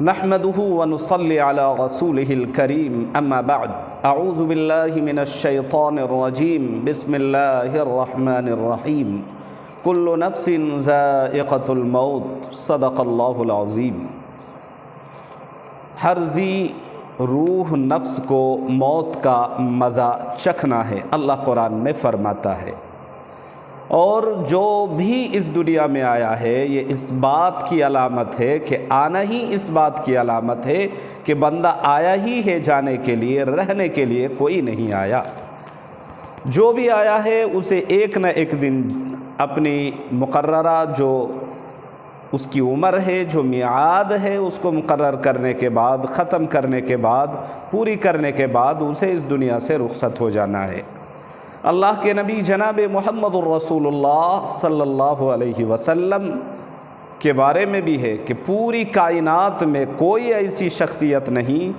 نحمده ونصلي على رسوله الكريم اما بعد اعوذ بالله من الشيطان الرجيم بسم الله الرحمن الرحيم كل نفس ذائقة الموت صدق الله العظيم۔ ہر ذی روح نفس کو موت کا مزہ چکھنا ہے، اللہ قرآن میں فرماتا ہے، اور جو بھی اس دنیا میں آیا ہے یہ اس بات کی علامت ہے کہ آنا ہی اس بات کی علامت ہے کہ بندہ آیا ہی ہے جانے کے لیے، رہنے کے لیے کوئی نہیں آیا۔ جو بھی آیا ہے اسے ایک نہ ایک دن اپنی مقررہ جو اس کی عمر ہے، جو میعاد ہے، اس کو مقرر کرنے کے بعد، ختم کرنے کے بعد، پوری کرنے کے بعد اسے اس دنیا سے رخصت ہو جانا ہے۔ اللہ کے نبی جناب محمد الرسول اللہ صلی اللہ علیہ وسلم کے بارے میں بھی ہے کہ پوری کائنات میں کوئی ایسی شخصیت نہیں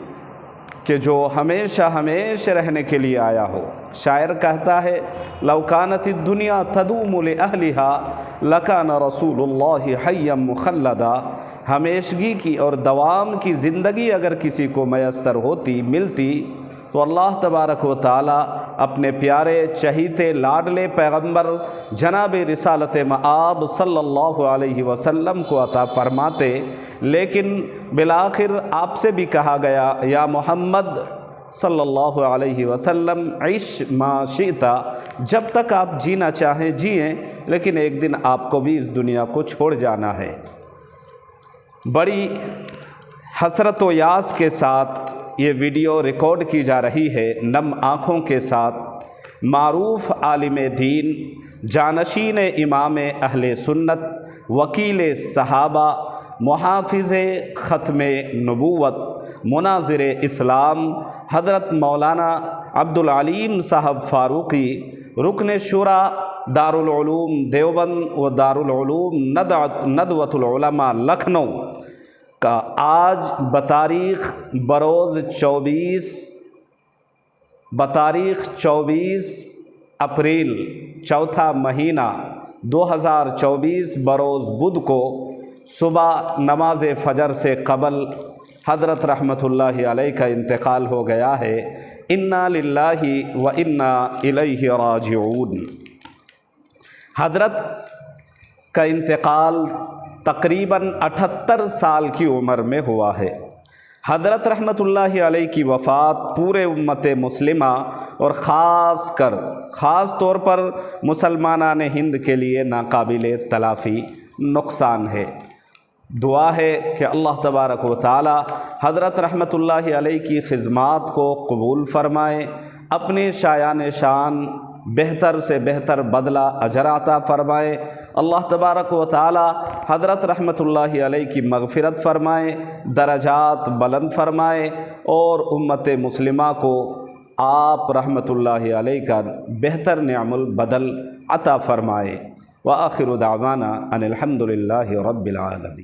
کہ جو ہمیشہ رہنے کے لیے آیا ہو۔ شاعر کہتا ہے لو کانت الدنیا تدوم لأہلها لکان رسول اللہ حیا مخلدا، ہمیشگی کی اور دوام کی زندگی اگر کسی کو میسر ہوتی، ملتی، تو اللہ تبارک و تعالی اپنے پیارے چہیتے لاڈلے پیغمبر جناب رسالت مآب صلی اللہ علیہ وسلم کو عطا فرماتے، لیکن بالآخر آپ سے بھی کہا گیا یا محمد صلی اللہ علیہ وسلم عش ما شئتا، جب تک آپ جینا چاہیں جئیں، لیکن ایک دن آپ کو بھی اس دنیا کو چھوڑ جانا ہے۔ بڑی حسرت و یاس کے ساتھ یہ ویڈیو ریکارڈ کی جا رہی ہے، نم آنکھوں کے ساتھ معروف عالم دین، جانشین امام اہل سنت، وکیل صحابہ، محافظ ختم نبوت، مناظر اسلام حضرت مولانا عبدالعلیم صاحب فاروقی، رکن شورا دارالعلوم دیوبند و دارالعلوم ندوۃ العلماء لکھنؤ کا آج بتاریخ 24 اپریل چوتھا مہینہ 2024 بروز بدھ کو صبح نماز فجر سے قبل حضرت رحمۃ اللہ علیہ کا انتقال ہو گیا ہے۔ انا للہ و انا الیہ راجعون۔ حضرت کا انتقال تقریباً 78 سال کی عمر میں ہوا ہے۔ حضرت رحمۃ اللہ علیہ کی وفات پورے امت مسلمہ اور خاص طور پر مسلمانان ہند کے لیے ناقابل تلافی نقصان ہے۔ دعا ہے کہ اللہ تبارک و تعالی حضرت رحمۃ اللہ علیہ کی خدمات کو قبول فرمائے، اپنے شایان شان بہتر سے بہتر بدلہ اجر عطا فرمائے۔ اللہ تبارک و تعالی حضرت رحمۃ اللہ علیہ کی مغفرت فرمائے، درجات بلند فرمائے، اور امت مسلمہ کو آپ رحمۃ اللہ علیہ کا بہتر نعم البدل عطا فرمائے۔ وآخر دعوانا ان الحمد للہ رب العالمین۔